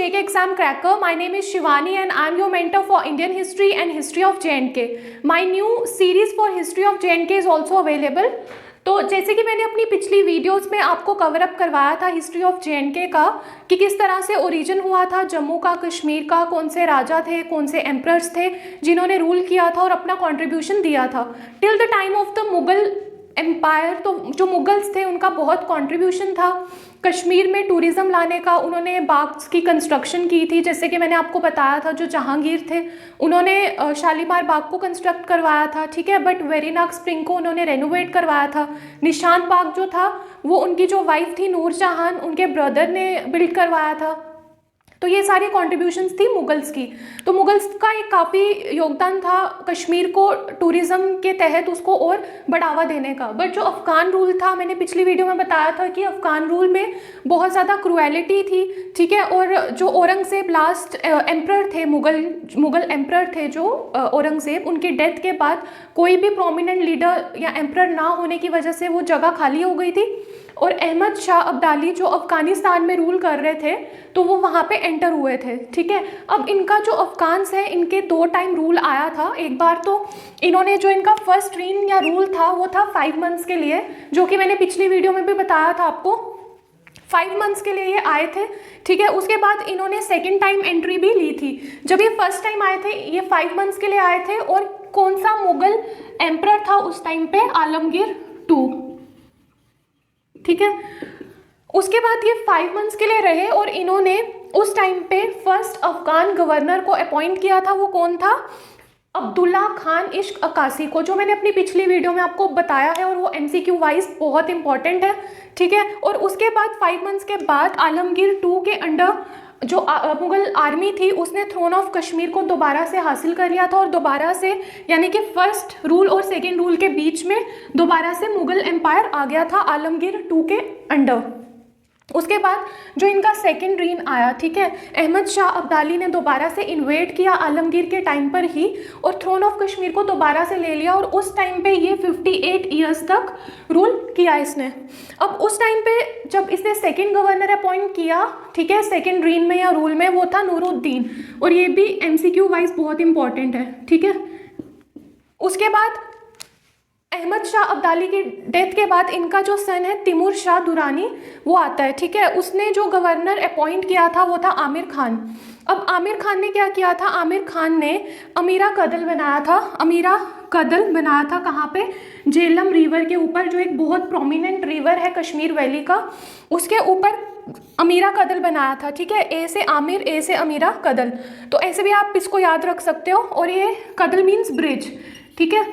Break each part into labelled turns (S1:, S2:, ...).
S1: JK Exam Cracker. My name is Shivani and I am your mentor for Indian history and history of J&K. My new series for history of J&K is also available. तो जैसे कि मैंने अपनी पिछली videos में आपको cover up करवाया था हिस्ट्री ऑफ J&K का कि किस तरह से ओरिजिन हुआ था जम्मू का, कश्मीर का, कौन से राजा थे, कौन से एम्परर्स थे जिन्होंने रूल किया था और अपना कंट्रीब्यूशन दिया था till the time of the Mughal empire. तो जो मुगल्स थे उनका बहुत कंट्रीब्यूशन था कश्मीर में टूरिज़्म लाने का। उन्होंने बाग्स की कंस्ट्रक्शन की थी, जैसे कि मैंने आपको बताया था जो जहांगीर थे उन्होंने शालीमार बाग को कंस्ट्रक्ट करवाया था, ठीक है, बट वेरीनाग स्प्रिंग को उन्होंने रेनोवेट करवाया था। निशान बाग जो था वो उनकी जो वाइफ थी नूरजहान, उनके ब्रदर ने बिल्ड करवाया था। तो ये सारी कॉन्ट्रीब्यूशंस थी मुगल्स की। तो मुगल्स का एक काफ़ी योगदान था कश्मीर को टूरिज़्म के तहत उसको और बढ़ावा देने का। बट जो अफ़गान रूल था, मैंने पिछली वीडियो में बताया था कि अफ़गान रूल में बहुत ज़्यादा क्रुएलिटी थी, ठीक है। और जो औरंगज़ेब लास्ट एम्परर थे, मुगल एम्परर थे जो औरंगज़ेब, उनकी डेथ के बाद कोई भी प्रोमिनेंट लीडर या एम्परर ना होने की वजह से वो जगह खाली हो गई थी और अहमद शाह अब्दाली जो अफ़गानिस्तान में रूल कर रहे थे तो वो वहाँ पे एंटर हुए थे, ठीक है। अब इनका जो अफ़गान्स है इनके 2 टाइम रूल आया था। एक बार तो इन्होंने जो इनका फर्स्ट रीन या रूल था वो था 5 मंथ्स के लिए, जो कि मैंने पिछली वीडियो में भी बताया था आपको। 5 मंथ्स के लिए ये आए थे, ठीक है। उसके बाद इन्होंने सेकेंड टाइम एंट्री भी ली थी। जब ये फर्स्ट टाइम आए थे ये 5 मंथ्स के लिए आए थे। और कौन सा मुगल एम्परर था उस टाइम पे? आलमगीर 2, ठीक है। उसके बाद ये 5 मंथ्स के लिए रहे और इन्होंने उस टाइम पे फर्स्ट अफगान गवर्नर को अपॉइंट किया था। वो कौन था? अब्दुल्ला खान इश्क अक्कासी को, जो मैंने अपनी पिछली वीडियो में आपको बताया है और वो MCQ वाइज बहुत इंपॉर्टेंट है, ठीक है। और उसके बाद 5 मंथ्स के बाद आलमगीर 2 के अंडर जो मुगल आर्मी थी उसने थ्रोन ऑफ कश्मीर को दोबारा से हासिल कर लिया था और दोबारा से, यानी कि फर्स्ट रूल और सेकेंड रूल के बीच में दोबारा से मुगल एम्पायर आ गया था आलमगीर 2 के अंडर। उसके बाद जो इनका सेकेंड रीन आया, ठीक है, अहमद शाह अब्दाली ने दोबारा से इन्वेड किया आलमगीर के टाइम पर ही और थ्रोन ऑफ कश्मीर को दोबारा से ले लिया और उस टाइम पे ये 58 ईयर्स तक रूल किया इसने। अब उस टाइम पे जब इसने सेकेंड गवर्नर अपॉइंट किया, ठीक है, सेकेंड रीन में या रूल में, वो था नूरुद्दीन, और ये भी MCQ वाइज बहुत इंपॉर्टेंट है, ठीक है। उसके बाद अहमद शाह अब्दाली की डेथ के बाद इनका जो सन है तिमूर शाह दुरानी वो आता है, ठीक है। उसने जो गवर्नर अपॉइंट किया था वो था आमिर खान। अब आमिर खान ने क्या किया था? आमिर खान ने अमीरा कदल बनाया था। अमीरा कदल बनाया था कहाँ पे? झेलम रिवर के ऊपर, जो एक बहुत प्रोमिनेंट रिवर है कश्मीर वैली का, उसके ऊपर अमीरा कदल बनाया था, ठीक है। ए से आमिर, ए से अमीरा कदल, तो ऐसे भी आप इसको याद रख सकते हो। और ये कदल मीन्स ब्रिज, ठीक है।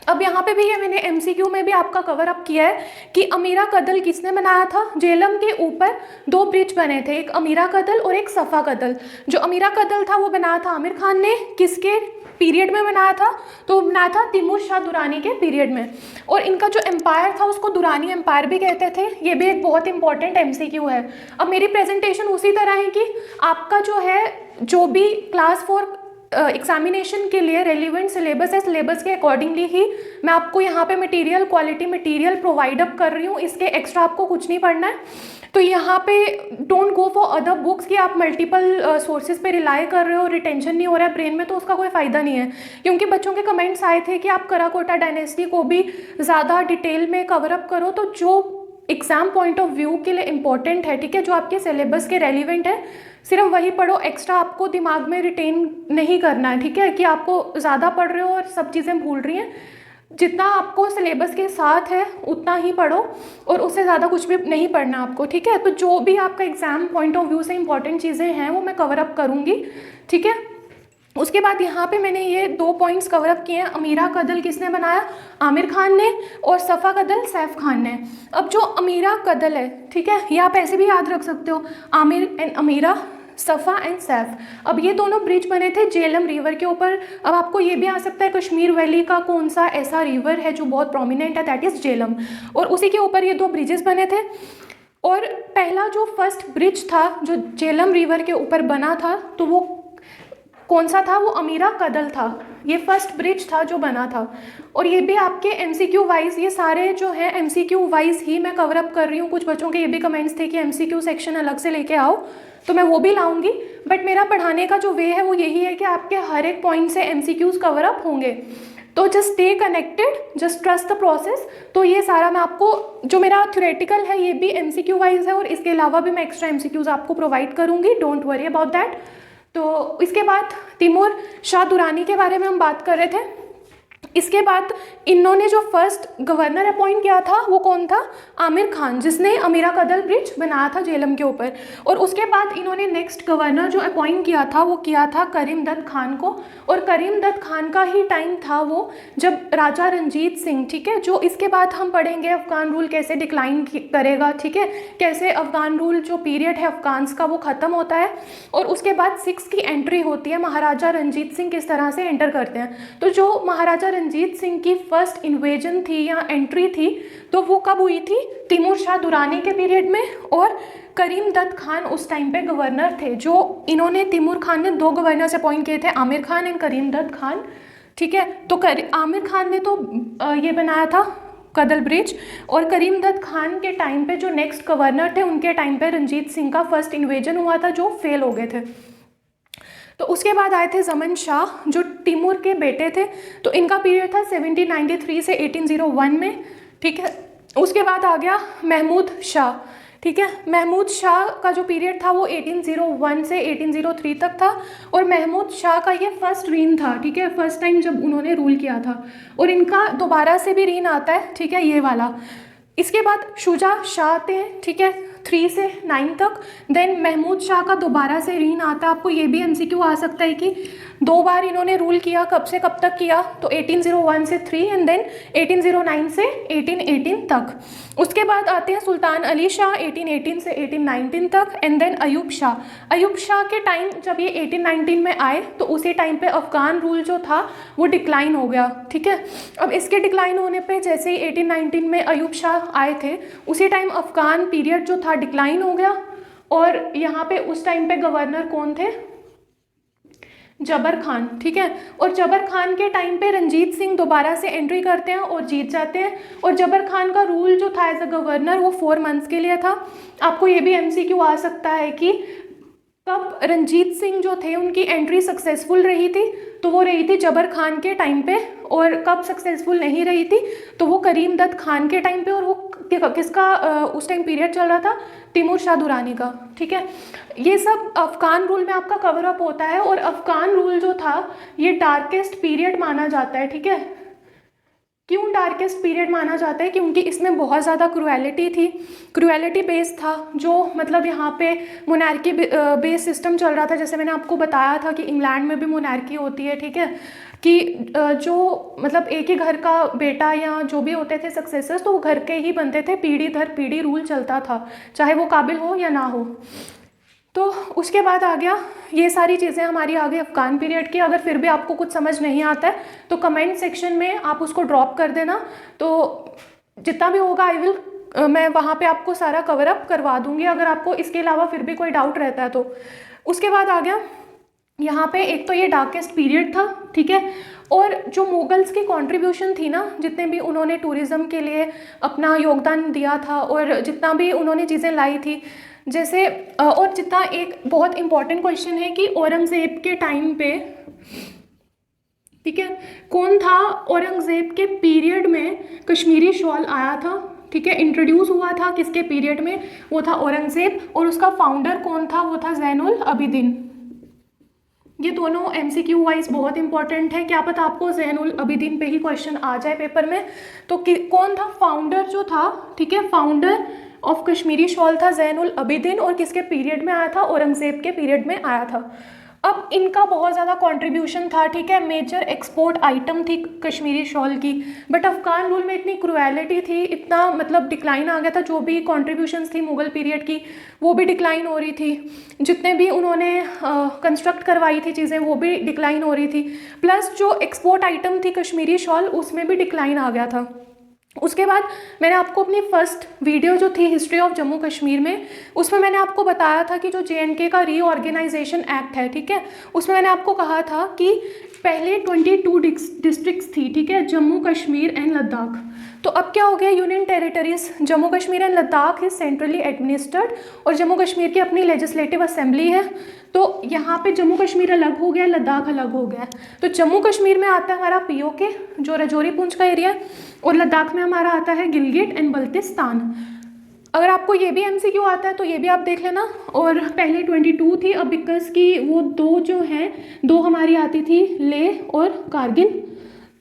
S1: अब यहाँ पे भी ये मैंने MCQ में भी आपका कवर अप किया है कि अमीरा कदल किसने बनाया था? झेलम के ऊपर 2 ब्रिज बने थे, एक अमीरा कदल और एक सफ़ा कदल। जो अमीरा कदल था वो बनाया था आमिर खान ने। किसके पीरियड में बनाया था? तो बनाया था तिमूर शाह दुरानी के पीरियड में। और इनका जो एम्पायर था उसको दुरानी एम्पायर भी कहते थे। ये भी एक बहुत इंपॉर्टेंट MCQ है। अब मेरी प्रेजेंटेशन उसी तरह है कि आपका जो है, जो भी क्लास 4 एग्जामिनेशन के लिए रेलिवेंट सिलेबस है, सिलेबस के अकॉर्डिंगली ही मैं आपको यहाँ पे material, quality material provide up कर रही हूँ। इसके एक्स्ट्रा आपको कुछ नहीं पढ़ना है। तो यहाँ पे don't go for other books कि आप मल्टीपल सोर्सेज पे रिलाई कर रहे हो, रिटेंशन नहीं हो रहा है ब्रेन में, तो उसका कोई फ़ायदा नहीं है। क्योंकि बच्चों के कमेंट्स आए थे कि आप कराकोटा डायनेस्टी को भी ज़्यादा डिटेल में कवर अप करो। तो जो एग्ज़ाम पॉइंट ऑफ व्यू के लिए इम्पॉर्टेंट है, ठीक है, जो आपके सिलेबस के रेलिवेंट है, सिर्फ वही पढ़ो। एक्स्ट्रा आपको दिमाग में रिटेन नहीं करना है, ठीक है, कि आपको ज़्यादा पढ़ रहे हो और सब चीज़ें भूल रही हैं। जितना आपको सिलेबस के साथ है उतना ही पढ़ो और उससे ज़्यादा कुछ भी नहीं पढ़ना आपको, ठीक है। तो जो भी आपका एग्ज़ाम पॉइंट ऑफ व्यू से इंपॉर्टेंट चीज़ें हैं वो मैं कवर अप करूँगी, ठीक है। उसके बाद यहाँ पे मैंने ये 2 पॉइंट्स कवर अप किए हैं। अमीरा कदल किसने बनाया? आमिर खान ने। और सफ़ा कदल सैफ खान ने। अब जो अमीरा कदल है, ठीक है, ये आप ऐसे भी याद रख सकते हो, आमिर एंड अमीरा, सफ़ा एंड सैफ। अब ये दोनों ब्रिज बने थे झेलम रिवर के ऊपर। अब आपको ये भी आ सकता है कश्मीर वैली का कौन सा ऐसा रिवर है जो बहुत प्रोमिनेंट है, दैट इज़ झेलम, और उसी के ऊपर ये 2 ब्रिजेस बने थे। और पहला जो फर्स्ट ब्रिज था जो झेलम रिवर के ऊपर बना था, तो वो कौन सा था? वो अमीरा कदल था, ये फर्स्ट ब्रिज था जो बना था। और ये भी आपके MCQ वाइज, ये सारे जो है MCQ वाइज ही मैं कवर अप कर रही हूँ। कुछ बच्चों के ये भी कमेंट्स थे कि MCQ सेक्शन अलग से लेके आओ, तो मैं वो भी लाऊंगी, बट मेरा पढ़ाने का जो वे है वो यही है कि आपके हर एक पॉइंट से MCQs कवर अप होंगे। तो just stay connected, just trust the process. तो ये सारा मैं आपको, जो मेरा थ्योरेटिकल है ये भी MCQ वाइज है, और इसके अलावा भी मैं एक्स्ट्रा MCQs आपको प्रोवाइड करूँगी, डोंट वरी अबाउट दैट। तो इसके बाद तैमूर शाह दुरानी के बारे में हम बात कर रहे थे। इसके बाद इन्होंने जो फर्स्ट गवर्नर अपॉइंट किया था वो कौन था? आमिर खान, जिसने अमीरा कदल ब्रिज बनाया था झेलम के ऊपर। और उसके बाद इन्होंने नेक्स्ट गवर्नर जो अपॉइंट किया था वो किया था करीम दत्त खान को। और करीम दत्त खान का ही टाइम था वो जब राजा रंजीत सिंह, ठीक है, जो इसके बाद हम पढ़ेंगे अफगान रूल कैसे डिक्लाइन करेगा, ठीक है, कैसे अफगान रूल जो पीरियड है अफगान्स का वो ख़त्म होता है। और उसके बाद 6 की एंट्री होती है, महाराजा रंजीत सिंह किस तरह से एंटर करते हैं। तो जो महाराजा रंजीत सिंह की फर्स्ट इन्वेजन थी या एंट्री थी, तो वो कब हुई थी? तैमूर शाह दुरानी के पीरियड में। और करीम दत्त खान उस टाइम पे गवर्नर थे, जो इन्होंने, तैमूर खान ने 2 गवर्नर्स अपॉइंट किए थे, आमिर खान एंड करीम दत्त खान, ठीक है। तो आमिर खान ने तो ये बनाया था कदल ब्रिज, और करीम दत्त खान के टाइम पे जो नेक्स्ट गवर्नर थे उनके टाइम पे रंजीत सिंह का फर्स्ट इन्वेजन हुआ था जो फेल हो गए थे। तो उसके बाद आए थे ज़मन शाह जो तैमूर के बेटे थे। तो इनका पीरियड था 1793 से 1801 में, ठीक है। उसके बाद आ गया महमूद शाह, ठीक है। महमूद शाह का जो पीरियड था वो 1801 से 1803 तक था। और महमूद शाह का ये फर्स्ट रीन था, ठीक है, फर्स्ट टाइम जब उन्होंने रूल किया था। और इनका दोबारा से भी रीन आता है, ठीक है, ये वाला। इसके बाद शुजा शाह आते हैं, ठीक है, 3 से 9 तक। देन महमूद शाह का दोबारा से रीन आता है। आपको ये भी MCQ आ सकता है कि 2 बार इन्होंने रूल किया, कब से कब तक किया? तो 1801 से 3 एंड देन 1809 से 1818 तक। उसके बाद आते हैं सुल्तान अली शाह 1818 से 1819 तक। And then Ayub Shah. अयूब शाह के टाइम जब ये 1819 में आए तो उसी टाइम पे अफगान रूल जो था वो डिक्लाइन हो गया, ठीक है। अब इसके डिक्लाइन होने पे जैसे ही 1819 में अयूब शाह आए थे, उसी टाइम अफगान पीरियड जो था डिक्लाइन हो गया। और यहाँ पे उस टाइम पे गवर्नर कौन थे? जबर खान, ठीक है। और जबर खान के टाइम पे रंजीत सिंह दोबारा से एंट्री करते हैं और जीत जाते हैं। और जबर खान का रूल जो था एज अ गवर्नर वो 4 मंथ्स के लिए था। आपको ये भी MCQ आ सकता है कि कब रंजीत सिंह जो थे उनकी एंट्री सक्सेसफुल रही थी? तो वो रही थी जबर खान के टाइम पे। और कब सक्सेसफुल नहीं रही थी? तो वो करीम दत्त खान के टाइम पे। और वो किसका उस टाइम पीरियड चल रहा था? तैमूर शाह दुरानी का, ठीक है। ये सब अफगान रूल में आपका कवर अप होता है। और अफगान रूल जो था ये डार्केस्ट पीरियड माना जाता है, ठीक है। क्यों डार्केस्ट पीरियड माना जाता है? क्योंकि इसमें बहुत ज़्यादा क्रुएलिटी थी, क्रुएलिटी बेस था। जो मतलब यहाँ पे मोनार्की बेस सिस्टम चल रहा था। जैसे मैंने आपको बताया था कि इंग्लैंड में भी मोनार्की होती है, ठीक है, कि जो मतलब एक ही घर का बेटा या जो भी होते थे सक्सेसर्स, तो वो घर के ही बनते थे, पीढ़ी दर पीढ़ी रूल चलता था, चाहे वो काबिल हो या ना हो। तो उसके बाद आ गया, ये सारी चीज़ें हमारी आ गई अफगान पीरियड की। अगर फिर भी आपको कुछ समझ नहीं आता है तो कमेंट सेक्शन में आप उसको ड्रॉप कर देना, तो जितना भी होगा मैं वहाँ पे आपको सारा कवर अप करवा दूँगी, अगर आपको इसके अलावा फिर भी कोई डाउट रहता है तो। उसके बाद आ गया यहाँ पे, एक तो ये डार्केस्ट पीरियड था, ठीक है। और जो मुगल्स की कंट्रीब्यूशन थी ना, जितने भी उन्होंने टूरिज़्म के लिए अपना योगदान दिया था और जितना भी उन्होंने चीज़ें लाई थी, जैसे और जितना, एक बहुत इम्पॉर्टेंट क्वेश्चन है कि औरंगज़ेब के टाइम पे, ठीक है, कौन था औरंगज़ेब के पीरियड में कश्मीरी शॉल आया था, ठीक है, इंट्रोड्यूस हुआ था किसके पीरियड में? वो था औरंगज़ेब। और उसका फाउंडर कौन था? वो था ज़ैनुल अबिदीन। ये दोनों MCQ वाइज बहुत इंपॉर्टेंट है, क्या पता आपको ज़ैनुल अबिदीन पे ही क्वेश्चन आ जाए पेपर में। तो कौन था फाउंडर जो था, ठीक है, फाउंडर ऑफ कश्मीरी शॉल था ज़ैनुल अबिदीन। और किसके पीरियड में आया था? औरंगज़ेब के पीरियड में आया था। अब इनका बहुत ज़्यादा कंट्रीब्यूशन था, ठीक है, मेजर एक्सपोर्ट आइटम थी कश्मीरी शॉल की। बट अफगान रूल में इतनी क्रुएलिटी थी, इतना मतलब डिक्लाइन आ गया था, जो भी कंट्रीब्यूशंस थी मुग़ल पीरियड की वो भी डिक्लाइन हो रही थी, जितने भी उन्होंने कंस्ट्रक्ट करवाई थी चीज़ें वो भी डिक्लाइन हो रही थी, प्लस जो एक्सपोर्ट आइटम थी कश्मीरी शॉल उसमें भी डिक्लाइन आ गया था। उसके बाद मैंने आपको अपनी फर्स्ट वीडियो जो थी हिस्ट्री ऑफ जम्मू कश्मीर में, उसमें मैंने आपको बताया था कि जो JNK का रीऑर्गेनाइजेशन एक्ट है, ठीक है, उसमें मैंने आपको कहा था कि पहले 22 डिस्ट्रिक्ट्स थी, ठीक है, जम्मू कश्मीर एंड लद्दाख। तो अब क्या हो गया, union territories Jammu Kashmir and Ladakh is centrally administered, और जम्मू कश्मीर की अपनी लेजिस्लेटिव असेंबली है। तो यहाँ पे जम्मू कश्मीर अलग हो गया, लद्दाख अलग हो गया। तो जम्मू कश्मीर में आता है हमारा पीओके जो राजौरी पुंछ का एरिया है, और लद्दाख में हमारा आता है गिलगिट एंड बल्तिस्तान। अगर आपको ये भी एमसीक्यू आता है तो ये भी आप देख लेना। और पहले 22 थी, अब बिकॉज की वो दो जो हैं, दो हमारी आती थी लेह और कारगिल,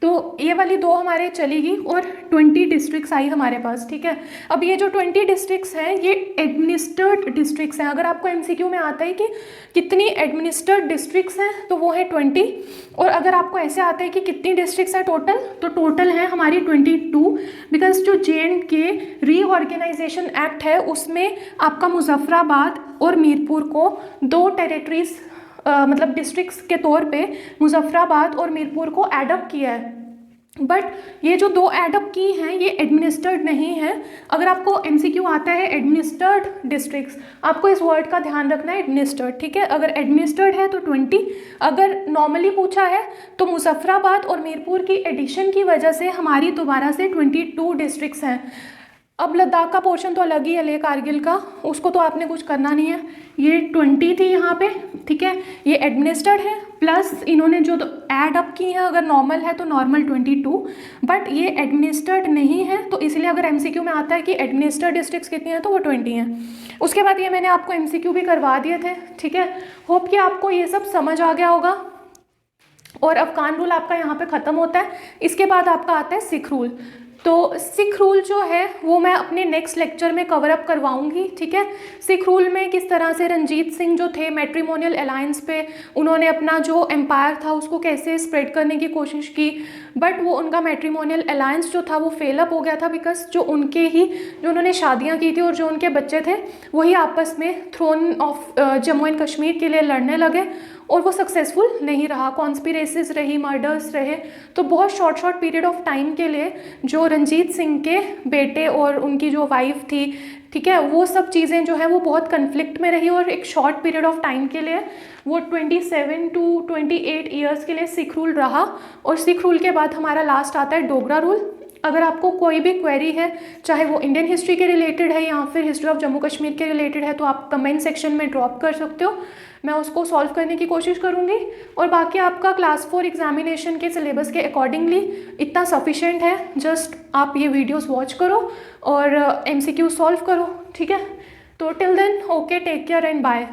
S1: तो ये वाली दो हमारे चली गई और 20 डिस्ट्रिक्ट्स आई हमारे पास, ठीक है। अब ये जो 20 डिस्ट्रिक्ट्स हैं ये एडमिनिस्टर्ड डिस्ट्रिक्ट्स हैं। अगर आपको एमसीक्यू में आता है कि कितनी एडमिनिस्टर्ड डिस्ट्रिक्ट्स हैं तो वो है 20, और अगर आपको ऐसे आता है कि कितनी डिस्ट्रिक्ट्स हैं टोटल, तो टोटल है हमारी 22, बिकॉज जो JNK रीऑर्गेनाइजेशन एक्ट है उसमें आपका मुजफ्फराबाद और मीरपुर को दो टेरिटरीज मतलब डिस्ट्रिक्ट्स के तौर पे मुजफ्फराबाद और मीरपुर को एडअप किया है। बट ये जो दो एडअप की हैं ये एडमिनिस्टर्ड नहीं है। अगर आपको एमसीक्यू आता है एडमिनिस्टर्ड डिस्ट्रिक्ट्स, आपको इस वर्ड का ध्यान रखना है, एडमिनिस्टर्ड, ठीक है। अगर एडमिनिस्टर्ड है तो 20, अगर नॉर्मली पूछा है तो मुजफ्फराबाद और मीरपुर की एडिशन की वजह से हमारी दोबारा से 22 डिस्ट्रिक्ट्स हैं। अब लद्दाख का पोर्शन तो अलग ही है, लेह कारगिल का, उसको तो आपने कुछ करना नहीं है। ये 20 थी यहाँ पे, ठीक है, ये एडमिनिस्टर्ड है, प्लस इन्होंने जो ऐड अप की है, अगर नॉर्मल है तो नॉर्मल 22, बट ये एडमिनिस्टर्ड नहीं है, तो इसलिए अगर एमसीक्यू में आता है कि एडमिनिस्टर्ड डिस्ट्रिक्ट्स कितनी हैं तो वो 20 हैं। उसके बाद ये मैंने आपको एमसीक्यू भी करवा दिए थे, ठीक है। होप कि आपको ये सब समझ आ गया होगा। और अफगान रूल आपका यहाँ पे ख़त्म होता है। इसके बाद आपका आता है सिख रूल। तो सिख रूल जो है वो मैं अपने नेक्स्ट लेक्चर में कवर अप करवाऊंगी, ठीक है। सिख रूल में किस तरह से रंजीत सिंह जो थे मैट्रिमोनियल अलायंस पे उन्होंने अपना जो एम्पायर था उसको कैसे स्प्रेड करने की कोशिश की, बट वो उनका मैट्रिमोनियल अलायंस जो था वो फेल अप हो गया था, बिकॉज जो उन्होंने शादियाँ की थी और जो उनके बच्चे थे वही आपस में throne of Jammu and Kashmir के लिए लड़ने लगे, और वो सक्सेसफुल नहीं रहा। कॉन्स्पिरेसीज रही, मर्डर्स रहे। तो बहुत शॉर्ट पीरियड ऑफ टाइम के लिए जो रंजीत सिंह के बेटे और उनकी जो वाइफ थी, ठीक है, वो सब चीज़ें जो है वो बहुत कन्फ्लिक्ट में रही, और एक शॉर्ट पीरियड ऑफ टाइम के लिए वो 27 to 28 ईयर्स के लिए सिख रूल रहा। और सिख रूल के बाद हमारा लास्ट आता है डोगरा रूल। अगर आपको कोई भी क्वेरी है, चाहे वो इंडियन हिस्ट्री के रिलेटेड है या फिर हिस्ट्री ऑफ जम्मू कश्मीर के रिलेटेड है, तो आप कमेंट सेक्शन में ड्रॉप कर सकते हो, मैं उसको सॉल्व करने की कोशिश करूँगी। और बाकी आपका क्लास 4 एग्जामिनेशन के सिलेबस के अकॉर्डिंगली इतना सफिशेंट है, जस्ट आप ये वीडियोस वॉच करो और MCQ सॉल्व करो, ठीक है। तो till then okay, take care and bye.